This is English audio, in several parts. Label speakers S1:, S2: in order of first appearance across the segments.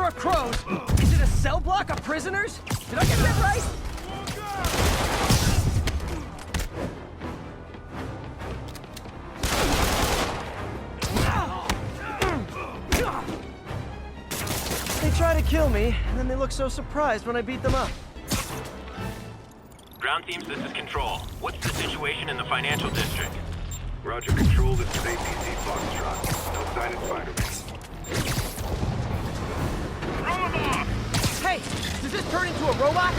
S1: are crows. Is it a cell block of prisoners? Did I get that right? They try to kill me, and then they look so surprised when I beat them up.
S2: Ground teams, this is Control. What's the situation in the financial district?
S3: Roger, Control, this is APC Foxtrot. No sign of Spider-Man.
S2: Throw him off!
S1: Hey, does this turn into a robot?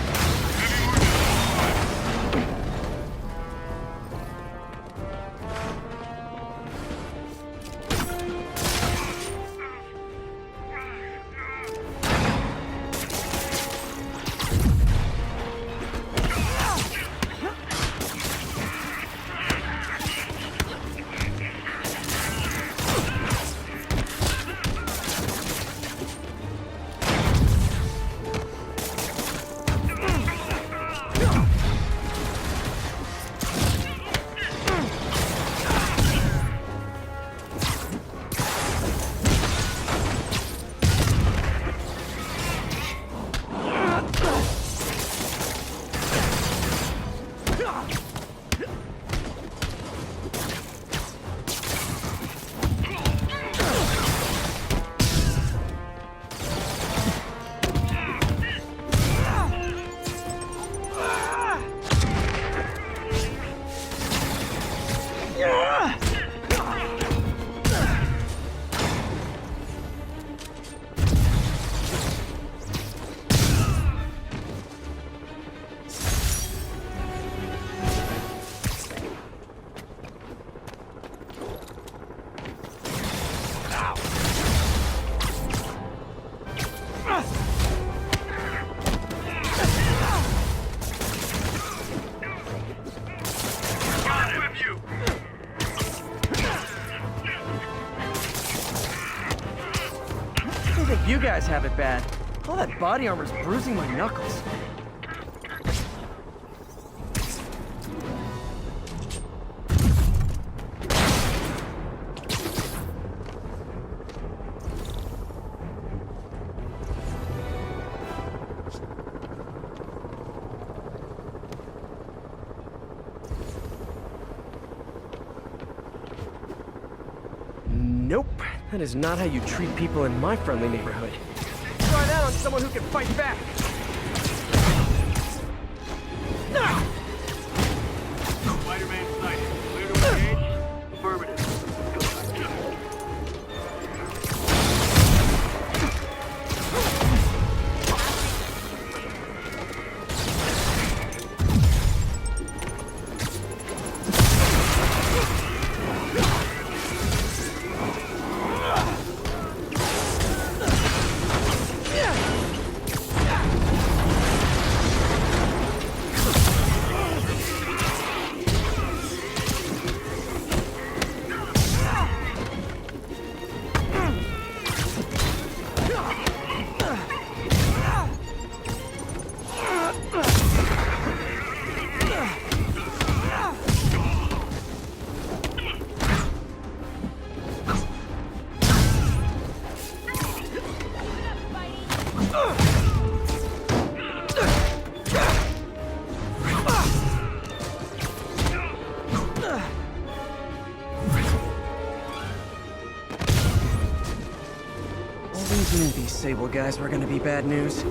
S1: You guys have it bad. All that body armor's bruising my knuckles. Nope, that is not how you treat people in my friendly neighborhood. Try that on someone who can fight back.
S3: Spider-Man sighted. Clear to engage? Affirmative.
S1: These Sable guys were gonna be bad news.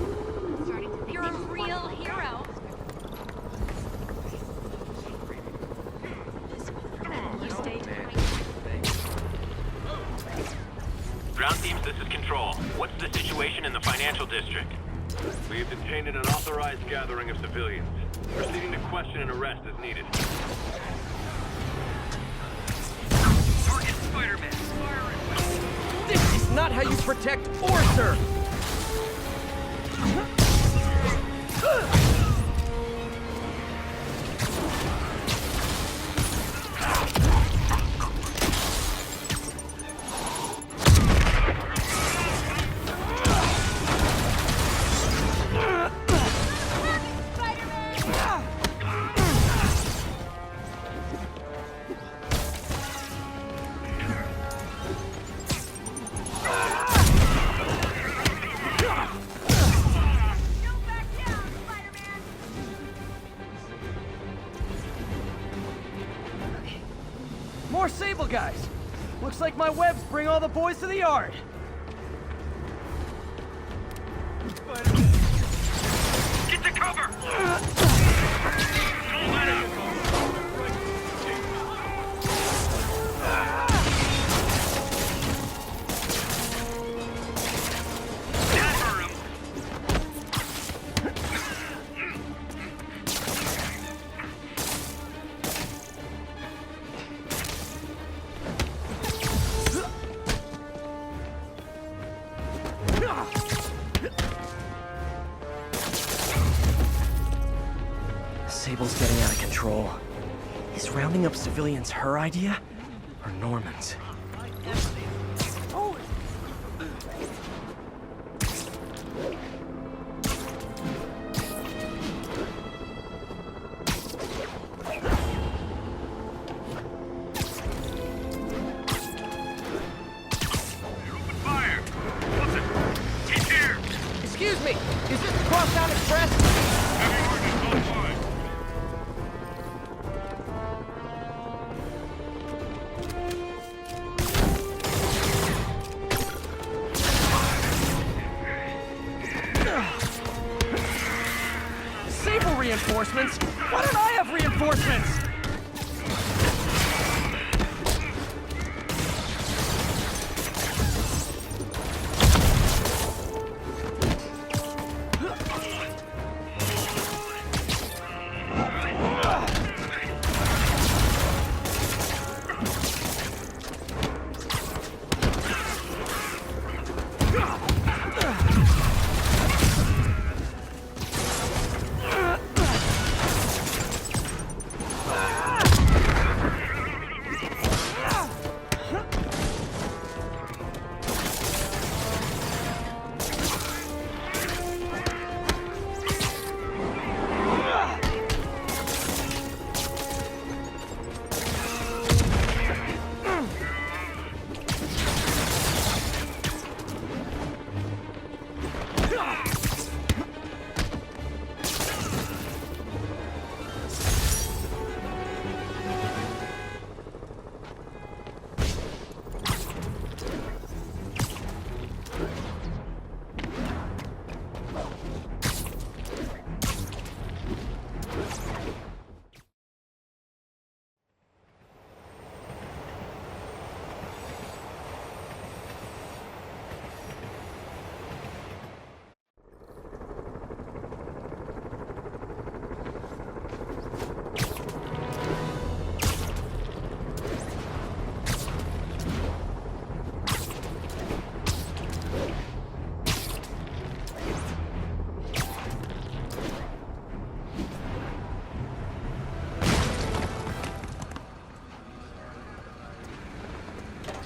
S4: You're a real hero. You stay
S2: Ground teams, this is Control. What's the situation in the financial district?
S3: We have detained an unauthorized gathering of civilians. Proceeding to question and arrest as needed.
S2: Target Spider-Man.
S1: This is not how you protect or serve! More Sable guys! Looks like my webs bring all the boys to the yard!
S2: Get to cover! Don't let him! That hurt him!
S1: Sable's getting out of control. Is rounding up civilians her idea? Or Norman's?
S2: Fire! Listen! Get here!
S1: Excuse me! Is this the Crosstown Express?
S2: Heavy ordnance online!
S1: Sable reinforcements? Why don't I have reinforcements?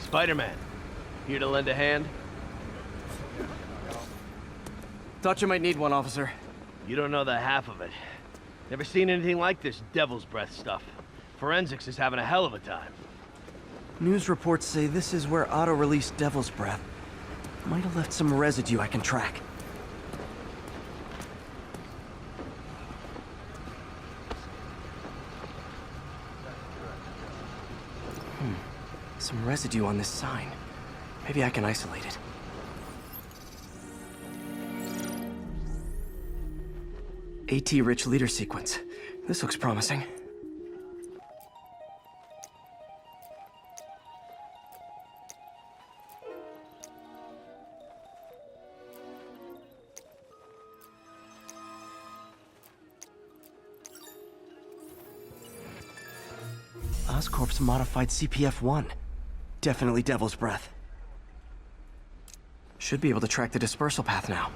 S5: Spider-Man, here to lend a hand?
S1: Thought you might need one, officer.
S5: You don't know the half of it. Never seen anything like this devil's breath stuff. Forensics is having a hell of a time.
S1: News reports say this is where Otto released Devil's Breath. Might have left some residue I can track. Some residue on this sign. Maybe I can isolate it. AT-rich leader sequence. This looks promising. Oscorp's modified CPF-1. Definitely Devil's Breath. Should be able to track the dispersal path now.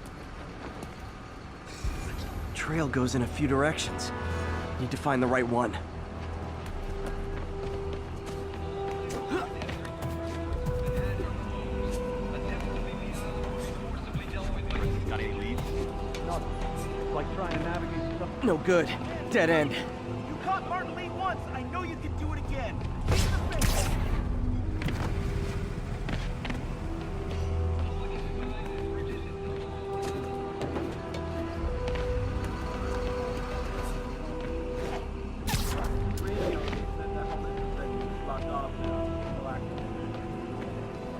S1: Trail goes in a few directions. Need to find the right one.
S5: Got any leads?
S6: Like trying to navigate stuff.
S1: No good. Dead end.
S6: You caught Martin Lee once. I know you can do it again. Kick in the face.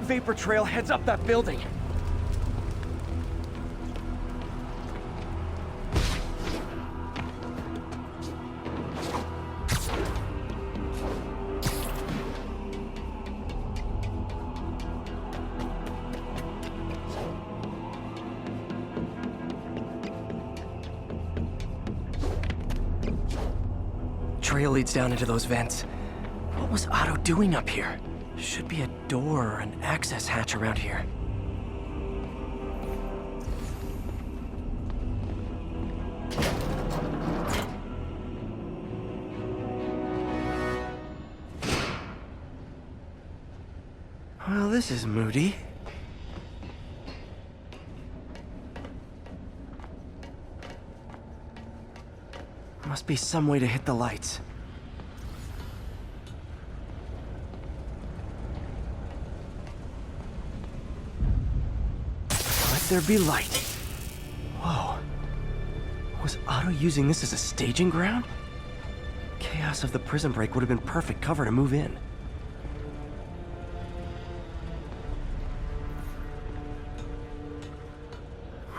S1: vapor trail heads up that building. Trail leads down into those vents. What was Otto doing up here? Should be a door or an access hatch around here. Well, this is moody. Must be some way to hit the lights. Let there be light. Whoa. Was Otto using this as a staging ground? Chaos of the prison break would have been perfect cover to move in.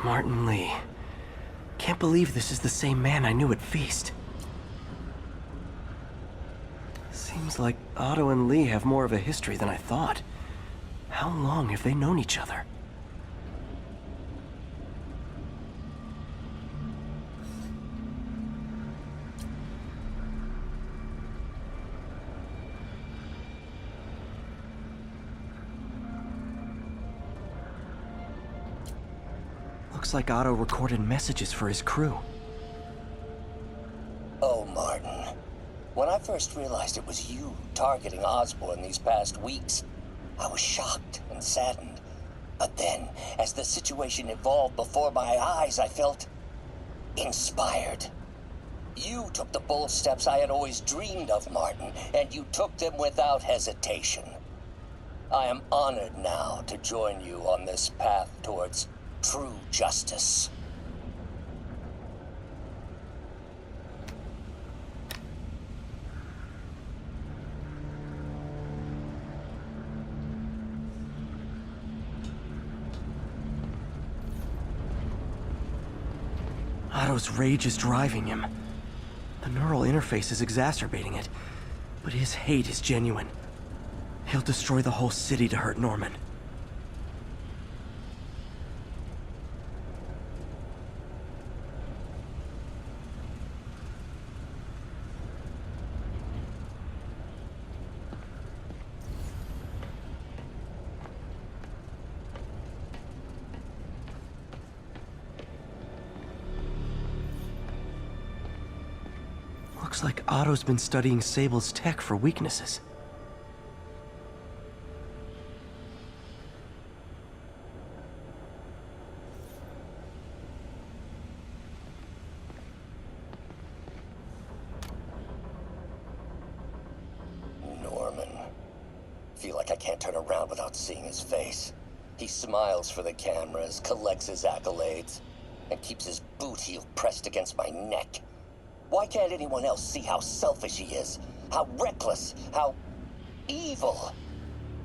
S1: Martin Li. Can't believe this is the same man I knew at Feast. Seems like Otto and Li have more of a history than I thought. How long have they known each other? Looks like Otto recorded messages for his crew.
S7: Oh, Martin. When I first realized it was you targeting Osborn these past weeks, I was shocked and saddened. But then, as the situation evolved before my eyes, I felt inspired. You took the bold steps I had always dreamed of, Martin, and you took them without hesitation. I am honored now to join you on this path towards true justice.
S1: Otto's rage is driving him. The neural interface is exacerbating it, but his hate is genuine. He'll destroy the whole city to hurt Norman. Looks like Otto's been studying Sable's tech for weaknesses.
S7: Norman. Feel like I can't turn around without seeing his face. He smiles for the cameras, collects his accolades, and keeps his boot heel pressed against my neck. Why can't anyone else see how selfish he is? How reckless? How evil?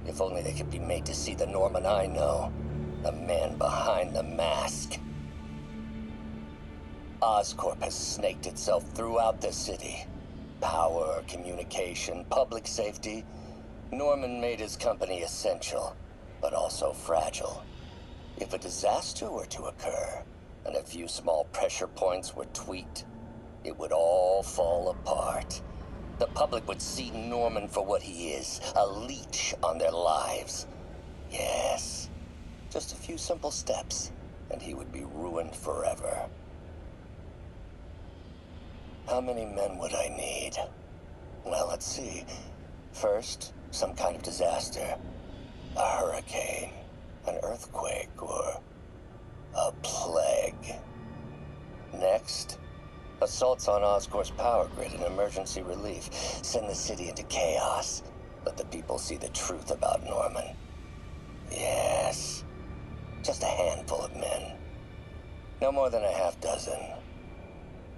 S7: If only they could be made to see the Norman I know. The man behind the mask. Oscorp has snaked itself throughout the city. Power, communication, public safety. Norman made his company essential, but also fragile. If a disaster were to occur, and a few small pressure points were tweaked, it would all fall apart. The public would see Norman for what he is, a leech on their lives. Yes, just a few simple steps, and he would be ruined forever. How many men would I need? Well, let's see. First, some kind of disaster. A hurricane, an earthquake, or a plague. Next, assaults on Oscorp's power grid and emergency relief. Send the city into chaos. Let the people see the truth about Norman. Yes. Just a handful of men. No more than a half dozen.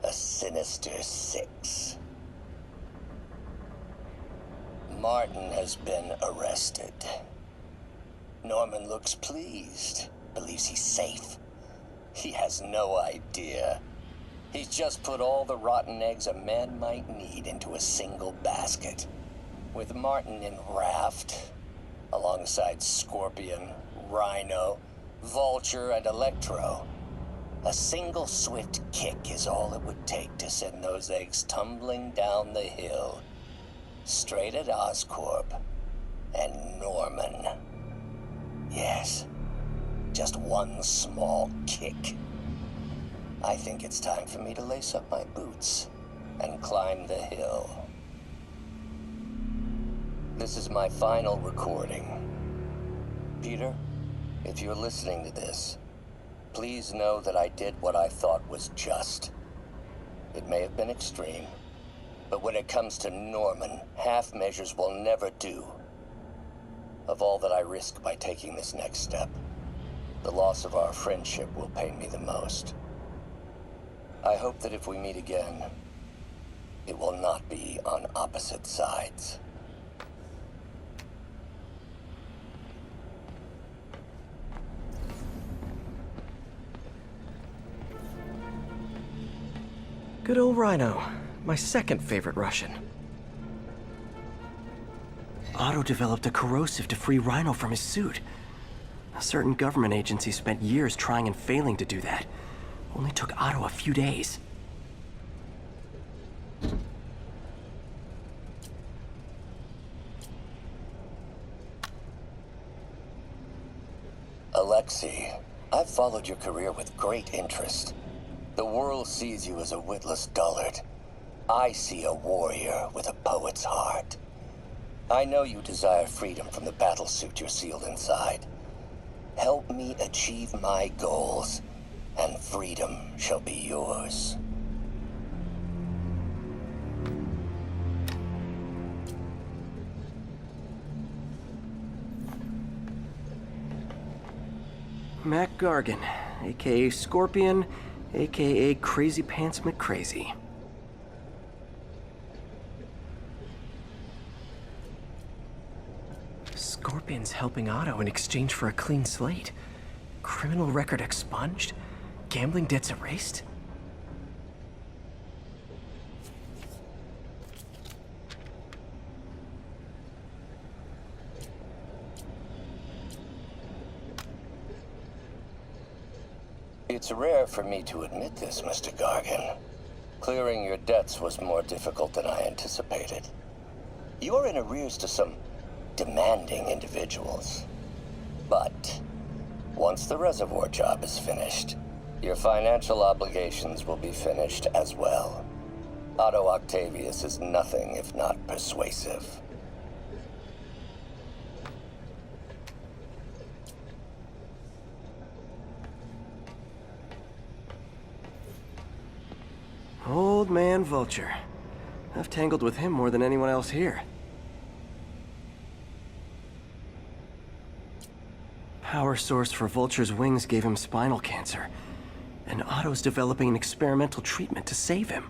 S7: A Sinister Six. Martin has been arrested. Norman looks pleased. Believes he's safe. He has no idea. He's just put all the rotten eggs a man might need into a single basket. With Martin in raft, alongside Scorpion, Rhyno, Vulture, and Electro. A single swift kick is all it would take to send those eggs tumbling down the hill. Straight at Oscorp and Norman. Yes, just one small kick. I think it's time for me to lace up my boots and climb the hill. This is my final recording. Peter, if you're listening to this, please know that I did what I thought was just. It may have been extreme, but when it comes to Norman, half measures will never do. Of all that I risk by taking this next step, the loss of our friendship will pain me the most. I hope that if we meet again, it will not be on opposite sides.
S1: Good old Rhyno, my second favorite Russian. Otto developed a corrosive to free Rhyno from his suit. A certain government agency spent years trying and failing to do that. Only took Otto a few days.
S7: Alexei, I've followed your career with great interest. The world sees you as a witless dullard. I see a warrior with a poet's heart. I know you desire freedom from the battlesuit you're sealed inside. Help me achieve my goals, and freedom shall be yours.
S1: Mac Gargan, aka Scorpion, aka Crazy Pants McCrazy. Scorpion's helping Otto in exchange for a clean slate. Criminal record expunged? Gambling debts erased?
S7: It's rare for me to admit this, Mr. Gargan. Clearing your debts was more difficult than I anticipated. You're in arrears to some demanding individuals. But once the reservoir job is finished, your financial obligations will be finished as well. Otto Octavius is nothing if not persuasive.
S1: Old man Vulture. I've tangled with him more than anyone else here. Power source for Vulture's wings gave him spinal cancer, and Otto's developing an experimental treatment to save him.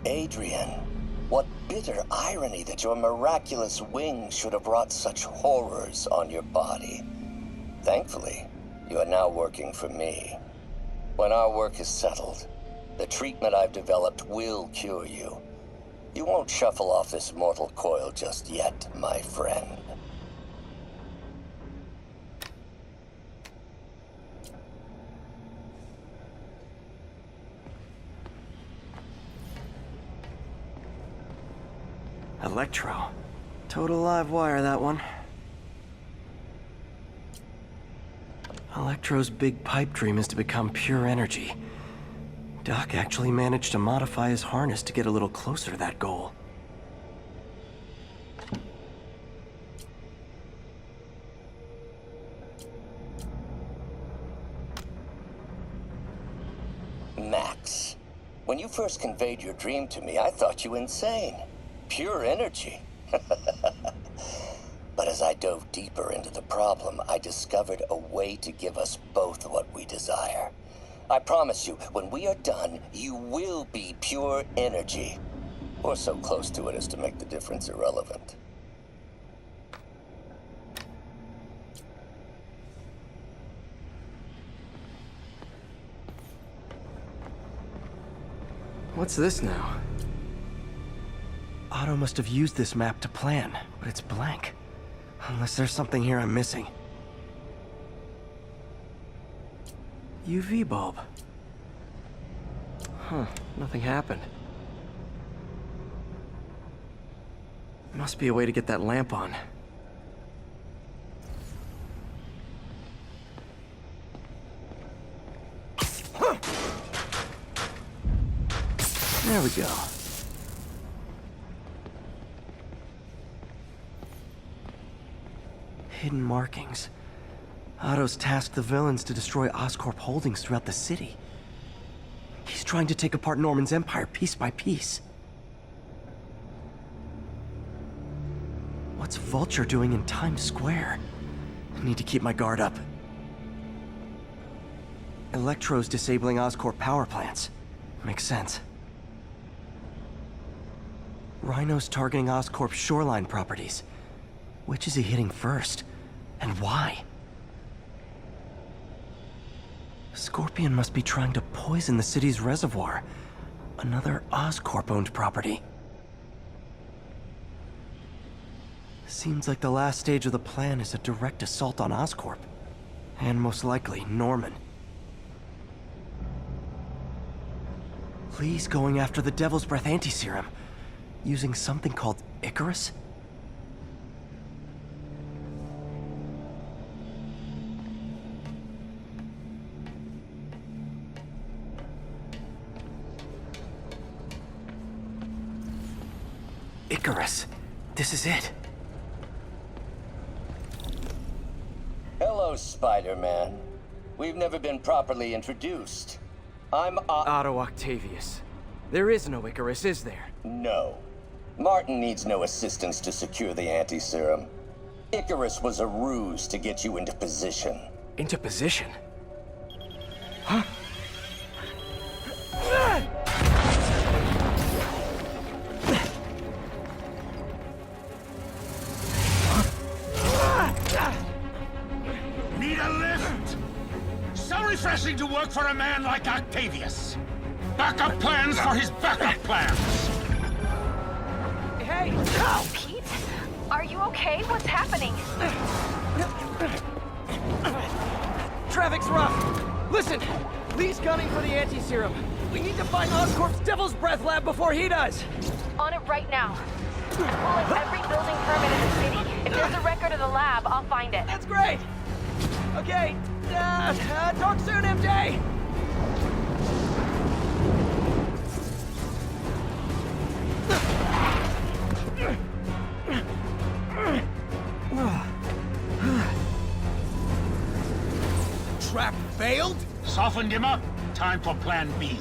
S7: Adrian, what bitter irony that your miraculous wings should have wrought such horrors on your body. Thankfully, you are now working for me. When our work is settled, the treatment I've developed will cure you. You won't shuffle off this mortal coil just yet, my friend.
S1: Electro. Total live wire, that one. Electro's big pipe dream is to become pure energy. Doc actually managed to modify his harness to get a little closer to that goal.
S7: Max, when you first conveyed your dream to me, I thought you insane. Pure energy. But as I dove deeper into the problem, I discovered a way to give us both what we desire. I promise you, when we are done, you will be pure energy. Or so close to it as to make the difference irrelevant.
S1: What's this now? Otto must have used this map to plan, but it's blank. Unless there's something here I'm missing. UV bulb. Huh, nothing happened. Must be a way to get that lamp on. There we go. Hidden markings. Otto's tasked the villains to destroy Oscorp holdings throughout the city. He's trying to take apart Norman's empire piece by piece. What's Vulture doing in Times Square? I need to keep my guard up. Electro's disabling Oscorp power plants. Makes sense. Rhino's targeting Oscorp's shoreline properties. Which is he hitting first? And why? Scorpion must be trying to poison the city's reservoir. Another Oscorp-owned property. Seems like the last stage of the plan is a direct assault on Oscorp. And most likely, Norman. Li's going after the Devil's Breath anti-serum. Using something called Icarus? Icarus. This is it.
S7: Hello, Spider-Man. We've never been properly introduced. I'm
S1: Otto Octavius. There is no Icarus, is there?
S7: No. Martin needs no assistance to secure the anti-serum. Icarus was a ruse to get you into position.
S1: Into position? Huh?
S8: Need a lift? So refreshing to work for a man like Octavius. Backup plans for his backup plans.
S1: Hey!
S4: Pete? Are you okay? What's happening?
S1: Traffic's rough. Listen, Li's gunning for the anti-serum. We need to find Oscorp's Devil's Breath lab before he does.
S4: On it right now. I'm pulling every building permit in the city. If there's a record of the lab, I'll find it.
S1: That's great. Okay, talk soon, MJ.
S8: Trap failed? Softened him up. Time for plan B.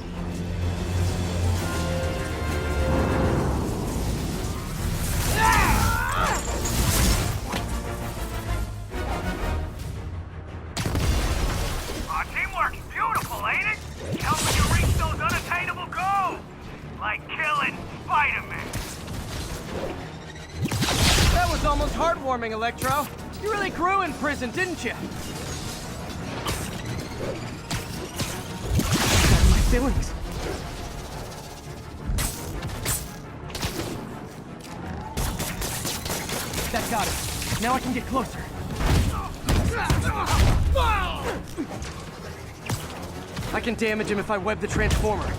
S6: Teamwork's beautiful, ain't it? Helping you reach those unattainable goals. Like killing Spider-Man.
S1: That was almost heartwarming, Electro. You really grew in prison, didn't you? Got my feelings. That got it. Now I can get closer. I can damage him if I web the transformer.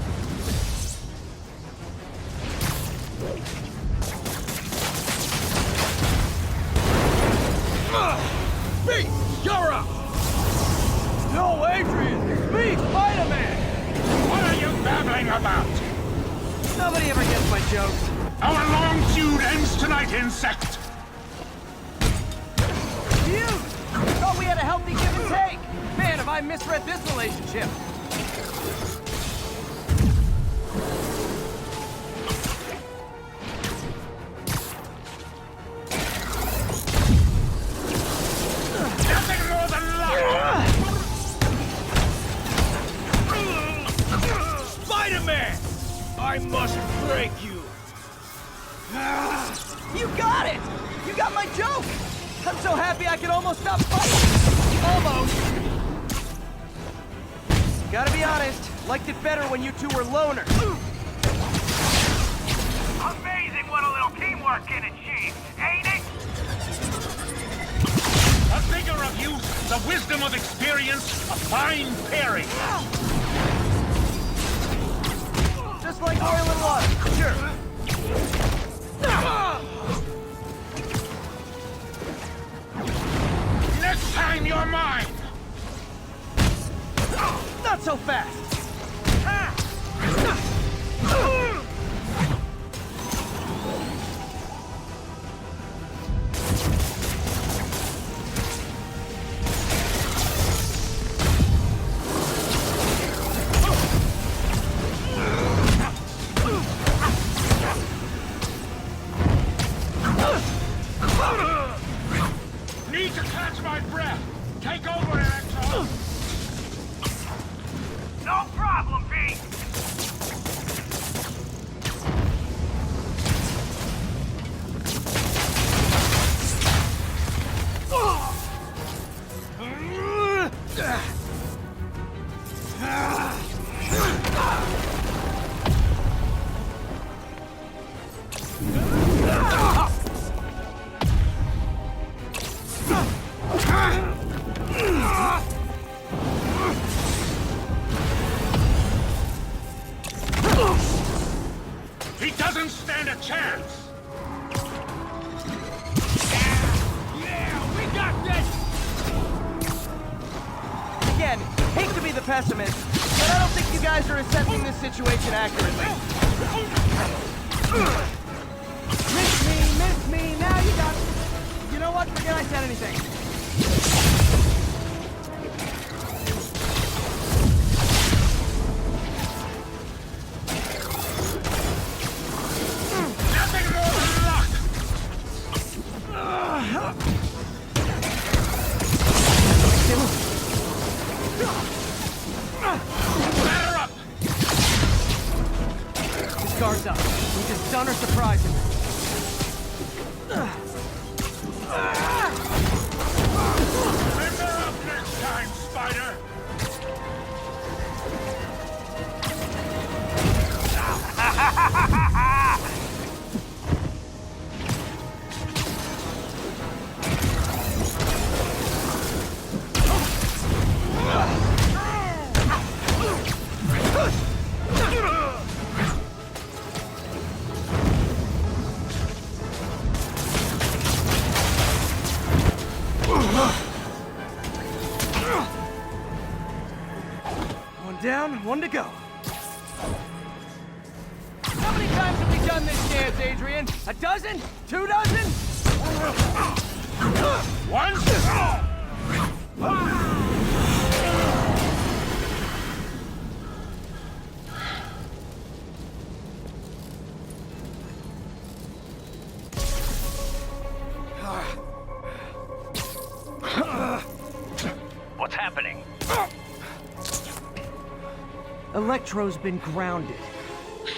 S8: Me! You're up!
S1: No, Adrian! It's me, Spider-Man!
S8: What are you babbling about?
S1: Nobody ever gets my jokes.
S8: Our long feud ends tonight, insect!
S1: You! Thought we had a healthy give and take! Man, have I misread this relationship!
S8: Nothing more than luck!
S1: I'm so happy I can almost stop fighting! Almost! Gotta be honest, liked it better when you two were loners.
S6: Amazing what a little teamwork can achieve, ain't it?
S8: A figure of youth, the wisdom of experience, a fine pairing.
S1: Just like oil and water, sure.
S8: Next time you're mine!
S1: Not so fast!
S8: Need to catch my breath! Take over, Electro!
S6: No problem, Pete.
S8: He doesn't stand a chance!
S1: Again, hate to be the pessimist, but I don't think you guys are assessing this situation accurately. Miss me, now you got it. You know what, forget I said anything.
S8: Nothing more than luck! Batter up!
S1: His guard's up. We can stun or surprise him.
S8: Remember up next time, Spider!
S1: One down, one to go. How many times have we done this dance, Adrian? A dozen? 2 dozen?
S8: Once?
S6: What's happening?
S1: Electro's been grounded.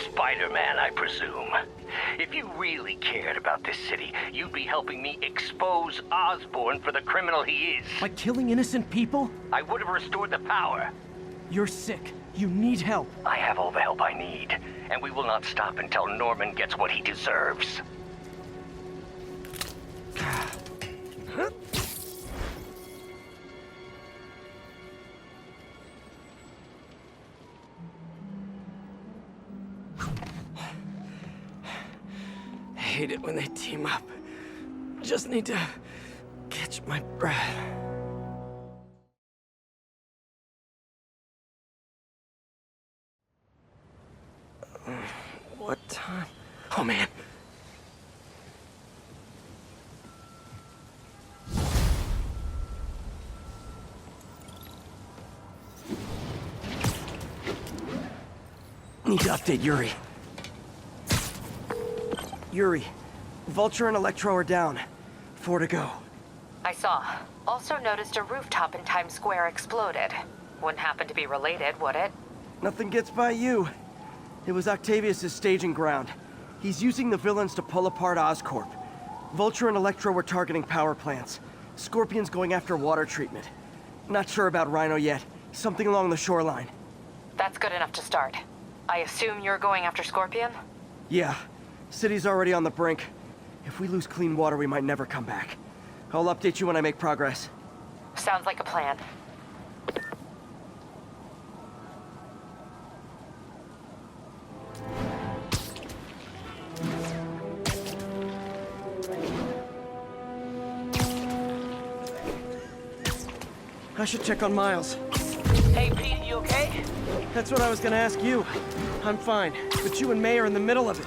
S6: Spider-Man, I presume. If you really cared about this city, you'd be helping me expose Osborn for the criminal he is.
S1: By killing innocent people?
S6: I would have restored the power.
S1: You're sick. You need help.
S6: I have all the help I need, and we will not stop until Norman gets what he deserves.
S1: I hate it when they team up. Just need to catch my breath. What time? Oh man. Need to update Yuri. Yuri, Vulture and Electro are down. 4 to go.
S4: I saw. Also noticed a rooftop in Times Square exploded. Wouldn't happen to be related, would it?
S1: Nothing gets by you. It was Octavius' staging ground. He's using the villains to pull apart Oscorp. Vulture and Electro were targeting power plants. Scorpion's going after water treatment. Not sure about Rhyno yet. Something along the shoreline.
S4: That's good enough to start. I assume you're going after Scorpion?
S1: Yeah. City's already on the brink. If we lose clean water, we might never come back. I'll update you when I make progress.
S4: Sounds like a plan.
S1: I should check on Miles.
S9: Hey, Pete, you okay?
S1: That's what I was gonna ask you. I'm fine, but you and May are in the middle of it.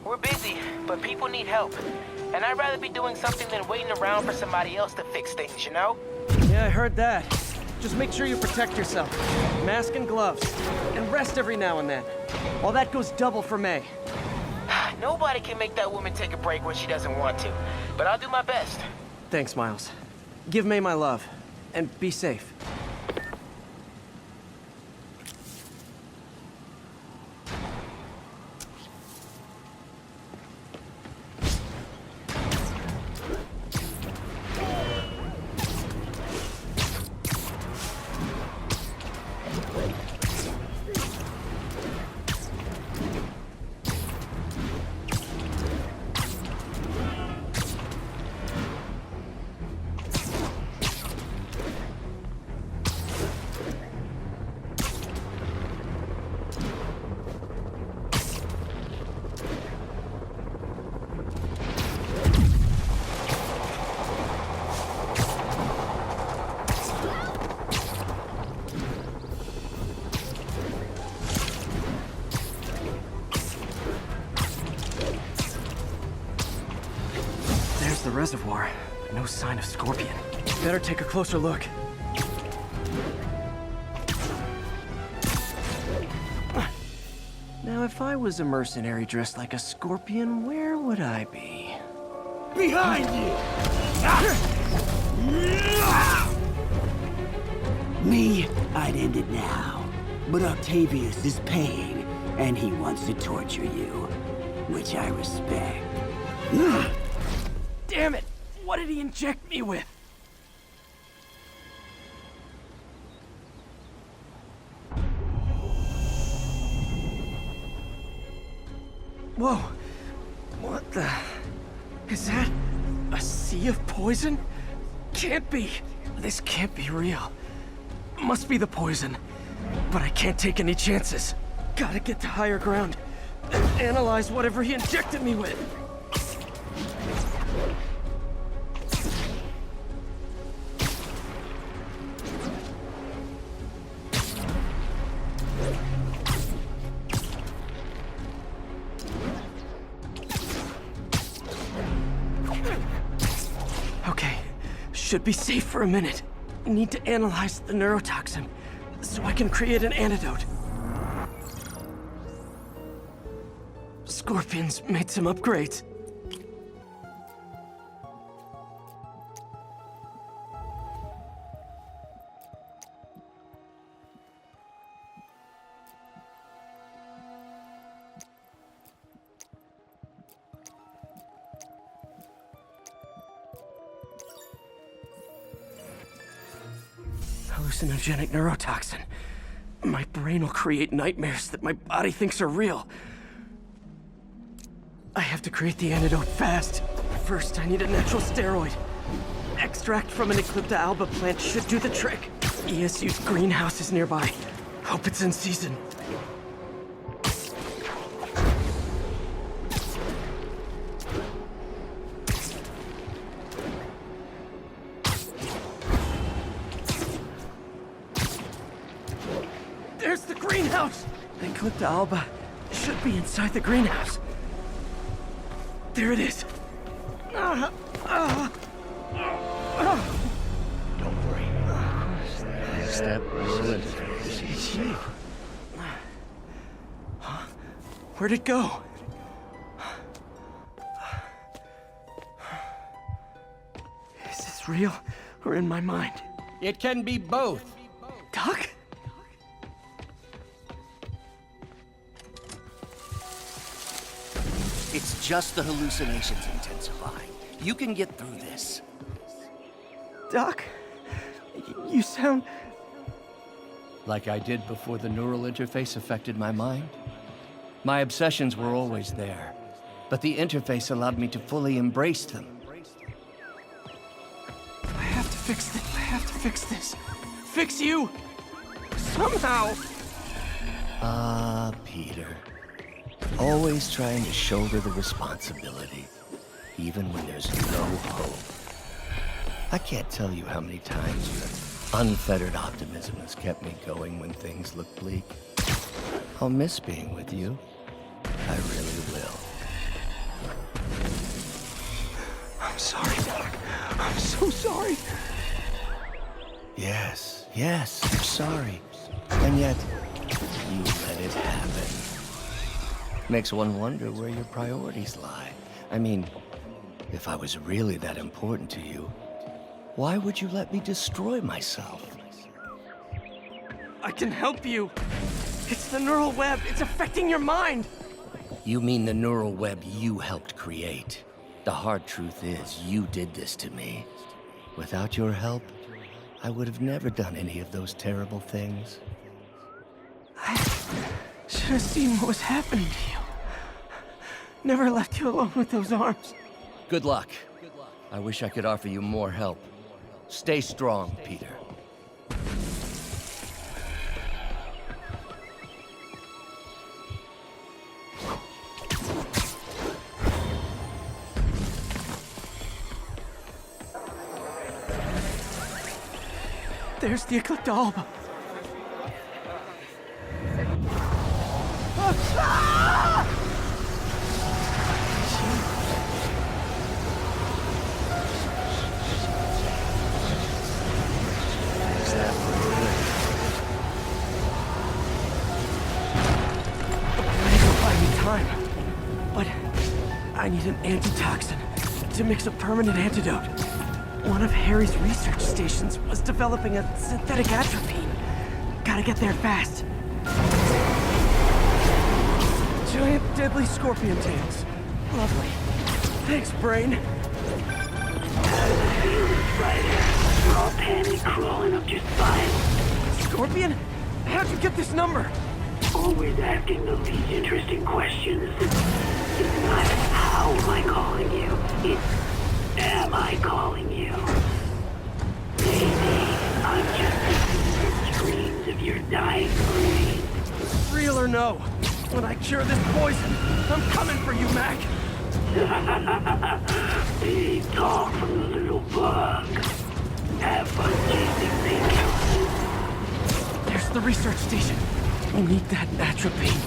S9: We're busy, but people need help. And I'd rather be doing something than waiting around for somebody else to fix things, you know?
S1: Yeah, I heard that. Just make sure you protect yourself. Mask and gloves. And rest every now and then. All that goes double for May.
S9: Nobody can make that woman take a break when she doesn't want to. But I'll do my best.
S1: Thanks, Miles. Give May my love. And be safe. The reservoir. No sign of Scorpion. Better take a closer look. Now, if I was a mercenary dressed like a Scorpion, where would I be?
S10: Behind you! Me, I'd end it now. But Octavius is paying, and he wants to torture you. Which I respect.
S1: Damn it! What did he inject me with? Whoa! What the... Is that... a sea of poison? Can't be! This can't be real. Must be the poison. But I can't take any chances. Gotta get to higher ground and analyze whatever he injected me with. Okay, should be safe for a minute. Need to analyze the neurotoxin so I can create an antidote. Scorpion's made some upgrades. Hallucinogenic neurotoxin. My brain will create nightmares that my body thinks are real. I have to create the antidote fast. First, I need a natural steroid. Extract from an Eclipta alba plant should do the trick. ESU's greenhouse is nearby. Hope it's in season. There's the greenhouse! The Eclipta alba should be inside the greenhouse. There it is.
S6: Don't worry. Step rolling.
S1: Huh? Where'd it go? Is this real or in my mind?
S11: It can be both.
S1: Doc?
S12: It's just the hallucinations intensifying.
S10: You can get through this.
S1: Doc, you sound...
S11: Like I did before the neural interface affected my mind? My obsessions were always there, but the interface allowed me to fully embrace them.
S1: I have to fix this. I have to fix this. Fix you! Somehow!
S10: Peter. Always trying to shoulder the responsibility, even when there's no hope. I can't tell you how many times your unfettered optimism has kept me going when things look bleak. I'll miss being with you. I really will.
S1: I'm sorry, Doc. I'm so sorry.
S10: Yes, you're sorry. And yet, you let it happen. Makes one wonder where your priorities lie. I mean, if I was really that important to you, why would you let me destroy myself?
S1: I can help you. It's the neural web. It's affecting your mind.
S10: You mean the neural web you helped create? The hard truth is, you did this to me. Without your help, I would have never done any of those terrible things.
S1: I should have seen what was happening to you. Never left you alone with those arms.
S10: Good luck. I wish I could offer you more help. Stay strong, Peter.
S1: There's the Eclipta. Time, but I need an antitoxin to mix a permanent antidote. One of Harry's research stations was developing a synthetic atropine. Gotta get there fast. Giant deadly scorpion tails. Lovely. Thanks, brain.
S12: We're all panic crawling up just fine.
S1: Scorpion? How'd you get this number?
S12: Always asking the least interesting questions. It's not how am I calling you, it's am I calling you? Maybe I'm just listening to the screams of your dying brain.
S1: Real or no, when I cure this poison, I'm coming for you, Mac.
S12: Big talk from the little bug. Have fun chasing things.
S1: There's the research station. We need that atropine.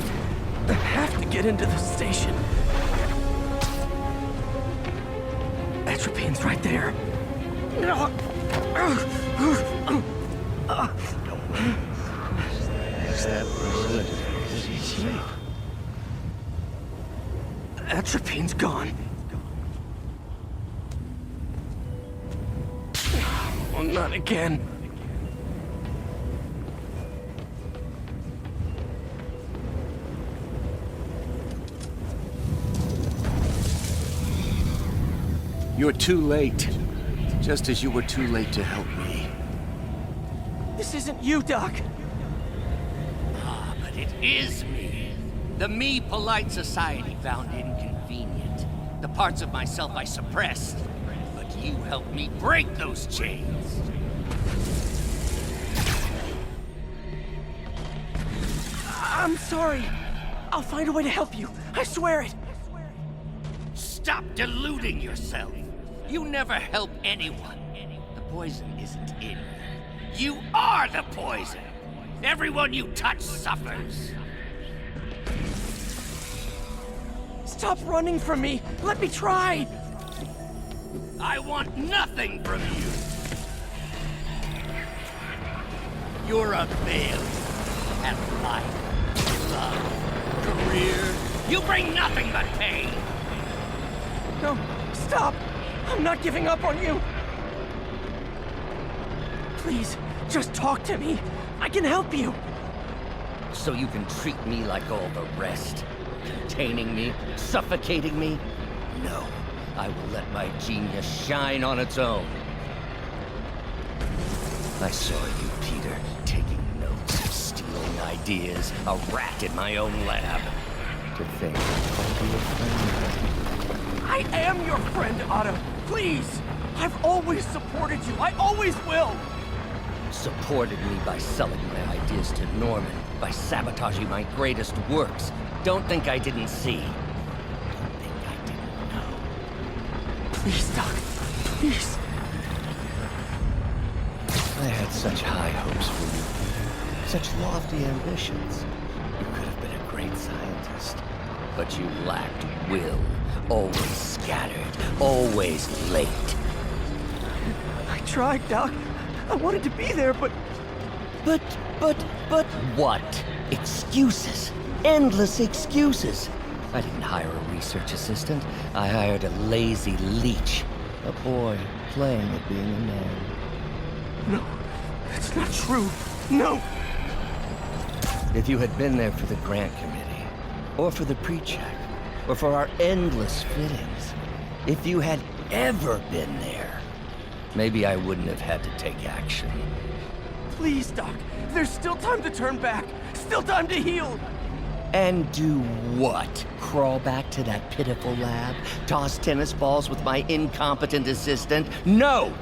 S1: I have to get into the station. Atropine's right there. Atropine's gone. Oh, not again.
S11: You're too late. Just as you were too late to help me.
S1: This isn't you, Doc.
S10: Ah, but it is me. The me polite society found inconvenient. The parts of myself I suppressed. But you helped me break those chains.
S1: I'm sorry. I'll find a way to help you. I swear it.
S10: Stop deluding yourself. You never help anyone. The poison isn't in you. You are the poison. Everyone you touch suffers.
S1: Stop running from me. Let me try.
S10: I want nothing from you. You're a failure at life, love, career. You bring nothing but pain.
S1: No, stop! I'm not giving up on you! Please, just talk to me. I can help you.
S10: So you can treat me like all the rest. Containing me, suffocating me? No, I will let my genius shine on its own. I saw you, Peter, taking notes, stealing ideas, a rat in my own lab. To think I'll be a friend.
S1: I am your friend, Otto. Please! I've always supported you. I always will!
S10: Supported me by selling my ideas to Norman, by sabotaging my greatest works. Don't think I didn't see. Don't think I didn't know.
S1: Please, Doc. Please.
S10: I had such high hopes for you, Peter. Such lofty ambitions. You could have been a great scientist. But you lacked will. Always scattered. Always late.
S1: I tried, Doc. I wanted to be there, but...
S10: But what? Excuses. Endless excuses. I didn't hire a research assistant. I hired a lazy leech. A boy playing at being a man.
S1: No, that's not true. No!
S10: If you had been there for the grant committee, or for the pre-check, or for our endless fittings, if you had ever been there, maybe I wouldn't have had to take action.
S1: Please, Doc. There's still time to turn back. Still time to heal.
S10: And do what? Crawl back to that pitiful lab? Toss tennis balls with my incompetent assistant? No!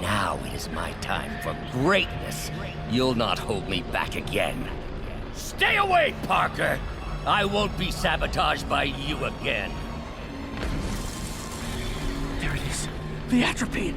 S10: Now it is my time for greatness. You'll not hold me back again. Stay away, Parker! I won't be sabotaged by you again.
S1: There it is. The atropine.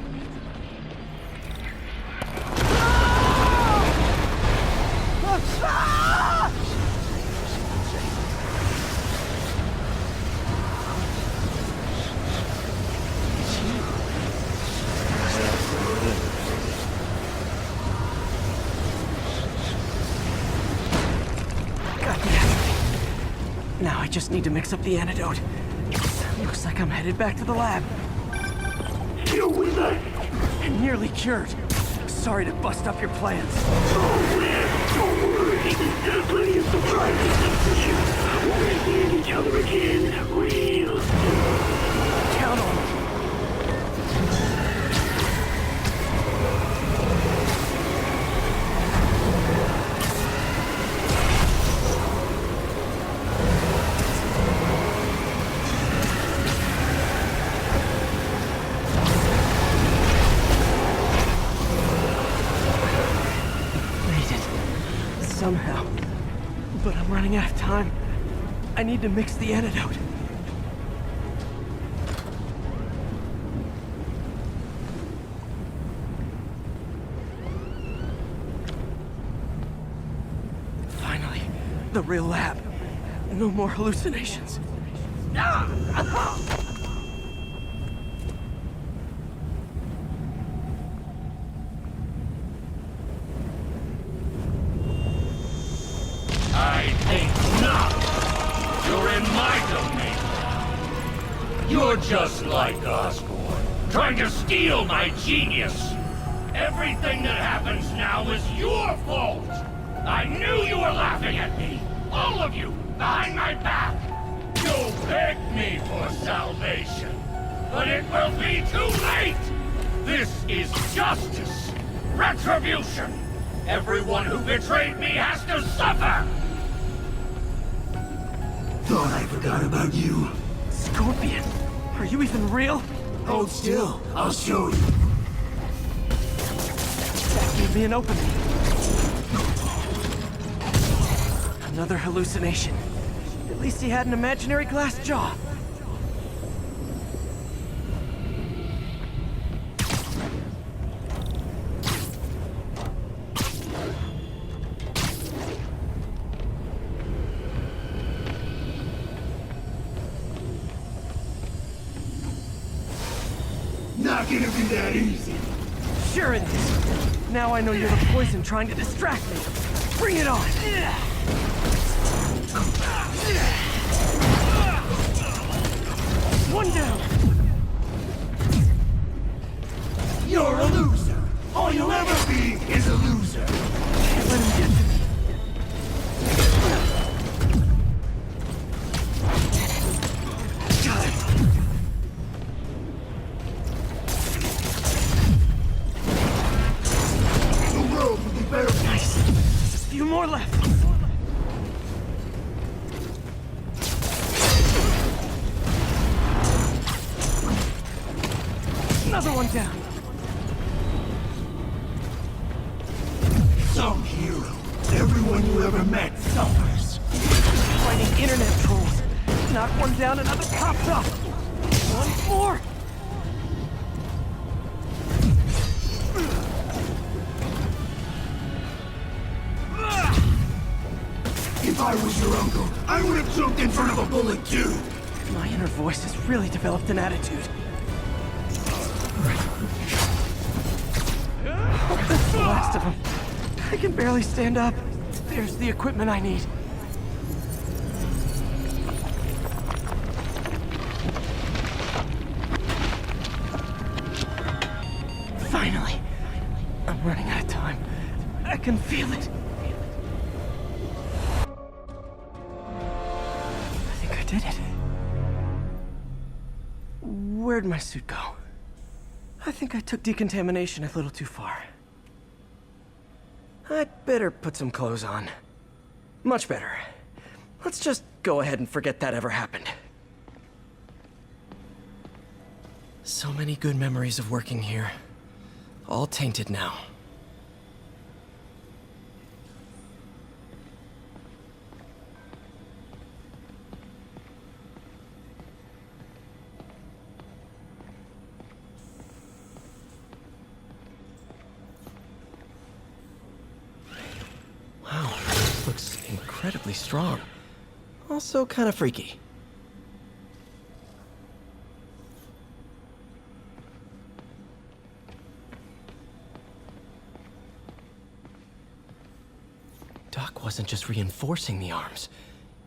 S1: Now I just need to mix up the antidote. Looks like I'm headed back to the lab.
S12: Still with us?
S1: And nearly cured. Sorry to bust up your plans.
S12: Oh, man, don't worry. Plenty of surprises to you. We'll be seeing each other again real soon.
S1: Count on it. Somehow. But I'm running out of time. I need to mix the antidote. Finally, the real lab. No more hallucinations.
S8: I think not. You're in my domain. You're just like Osborn, trying to steal my genius. Everything that happens now is your fault. I knew you were laughing at me. All of you, behind my back. You'll beg me for salvation, but it will be too late. This is justice. Retribution. Everyone who betrayed me has to suffer.
S12: Thought I forgot about you.
S1: Scorpion, are you even real?
S12: Hold still. I'll show you.
S1: That gave me an opening. Another hallucination. At least he had an imaginary glass jaw.
S12: Not gonna be that easy.
S1: Sure it is. Now I know you're the poison trying to distract me. Bring it on! One down!
S12: You're a loser. All you'll ever be is a loser.
S1: Can't let him get to me. Got it. 2 more left. Another one down.
S8: Some hero. Everyone you ever met suffers.
S1: Fighting internet trolls. Knock one down, another pops up. One more.
S8: If I was your uncle, I would have jumped in front of a bullet too.
S1: My inner voice has really developed an attitude. That's the last of them. I can barely stand up. There's the equipment I need. Finally. I'm running out of time. I can feel it. I think I did it. Where'd my suit go? I think I took decontamination a little too far. I'd better put some clothes on. Much better. Let's just go ahead and forget that ever happened. So many good memories of working here. All tainted now. Wow, this looks incredibly strong. Also kind of freaky. Doc wasn't just reinforcing the arms.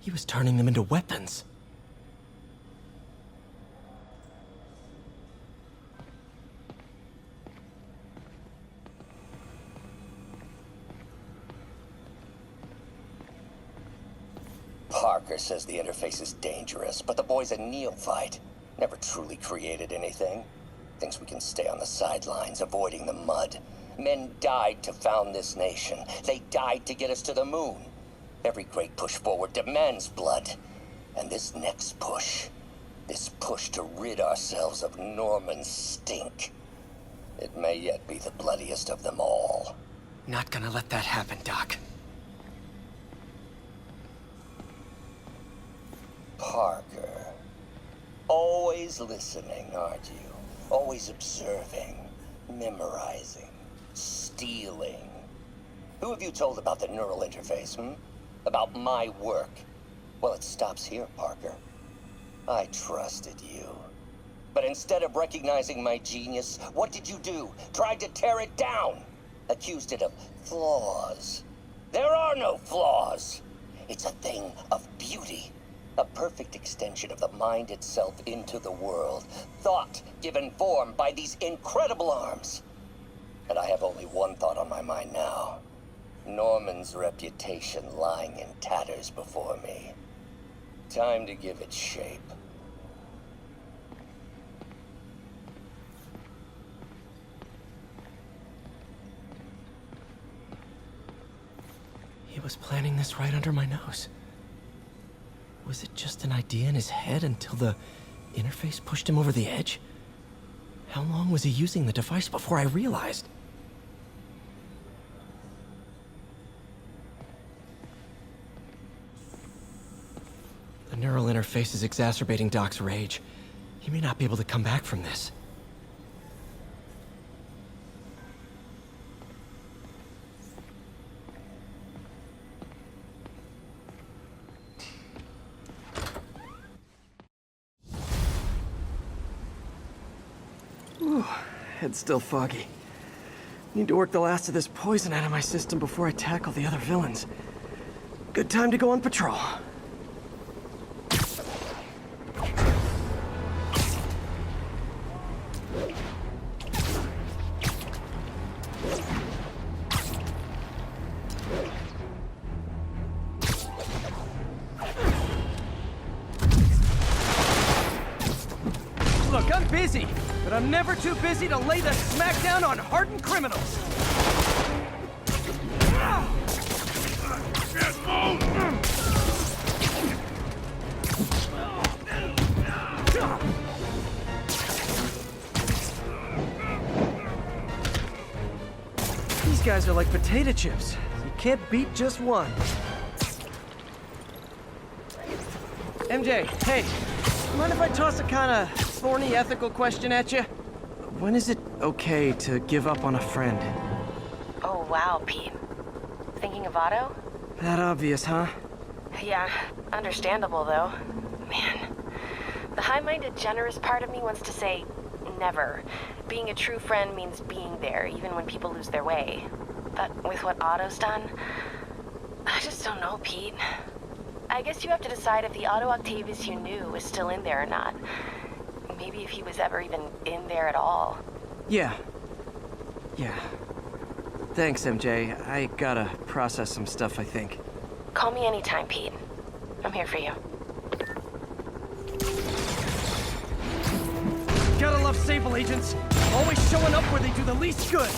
S1: He was turning them into weapons.
S7: Parker says the interface is dangerous, but the boy's a neophyte. Never truly created anything. Thinks we can stay on the sidelines, avoiding the mud. Men died to found this nation. They died to get us to the moon. Every great push forward demands blood. And this next push, this push to rid ourselves of Norman's stink, it may yet be the bloodiest of them all.
S1: Not gonna let that happen, Doc.
S7: Parker. Always listening, aren't you? Always observing, memorizing, stealing. Who have you told about the neural interface, About my work? Well, it stops here, Parker. I trusted you. But instead of recognizing my genius, what did you do? Tried to tear it down. Accused it of flaws. There are no flaws. It's a thing of beauty. A perfect extension of the mind itself into the world. Thought given form by these incredible arms. And I have only one thought on my mind now. Norman's reputation lying in tatters before me. Time to give it shape.
S1: He was planning this right under my nose. Was it just an idea in his head until the interface pushed him over the edge? How long was he using the device before I realized? The neural interface is exacerbating Doc's rage. He may not be able to come back from this. Ooh, head's still foggy. Need to work the last of this poison out of my system before I tackle the other villains. Good time to go on patrol. Look, I'm busy, but I'm never too busy to lay the smackdown on hardened criminals. guys are like potato chips. You can't beat just one. MJ, hey, mind if I toss a kinda thorny ethical question at you? When is it okay to give up on a friend?
S4: Oh, wow, Pete. Thinking of Otto?
S1: That obvious, huh?
S4: Yeah, understandable, though. Man, the high-minded, generous part of me wants to say, never. Being a true friend means being there, even when people lose their way. But with what Otto's done, I just don't know, Pete. I guess you have to decide if the Otto Octavius you knew is still in there or not. Maybe if he was ever even in there at all.
S1: Yeah. Thanks, MJ. I gotta process some stuff, I think.
S4: Call me anytime, Pete. I'm here for you.
S1: Gotta love Sable agents. Always showing up where they do the least good.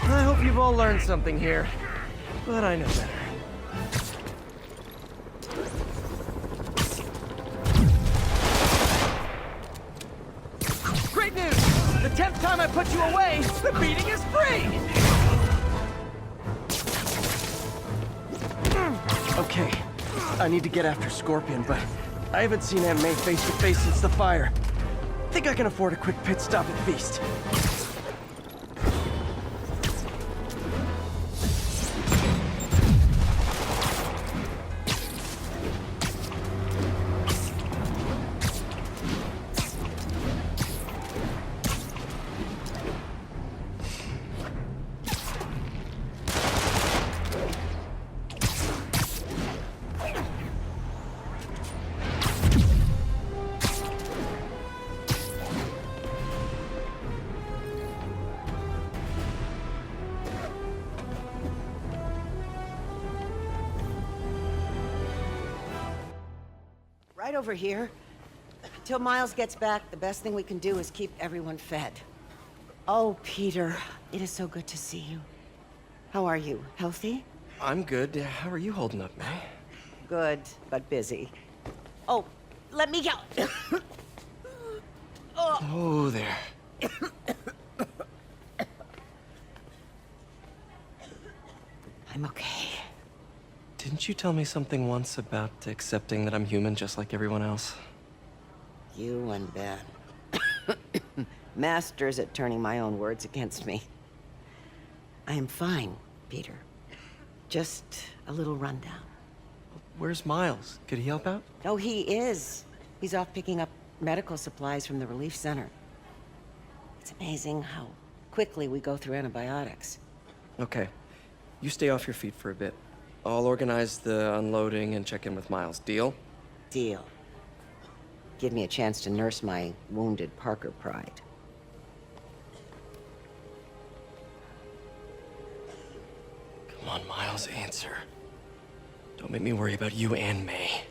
S1: I hope you've all learned something here, but I know better. Great news! The 10th time I put you away, the beating is free! Okay, I need to get after Scorpion, but I haven't seen Aunt May face to face since the fire. Think I can afford a quick pit stop at Feast.
S13: Right over here. Till Miles gets back, the best thing we can do is keep everyone fed. Oh, Peter, it is so good to see you. How are you? Healthy?
S1: I'm good. How are you holding up, May?
S13: Good, but busy. Oh, let me go.
S1: Oh, there.
S13: I'm okay.
S1: Didn't you tell me something once about accepting that I'm human just like everyone else?
S13: You and Ben. Masters at turning my own words against me. I am fine, Peter. Just a little rundown.
S1: Where's Miles? Could he help out?
S13: Oh, he is. He's off picking up medical supplies from the relief center. It's amazing how quickly we go through antibiotics.
S1: Okay. You stay off your feet for a bit. I'll organize the unloading and check in with Miles. Deal?
S13: Deal. Give me a chance to nurse my wounded Parker pride.
S1: Come on, Miles, answer. Don't make me worry about you and May.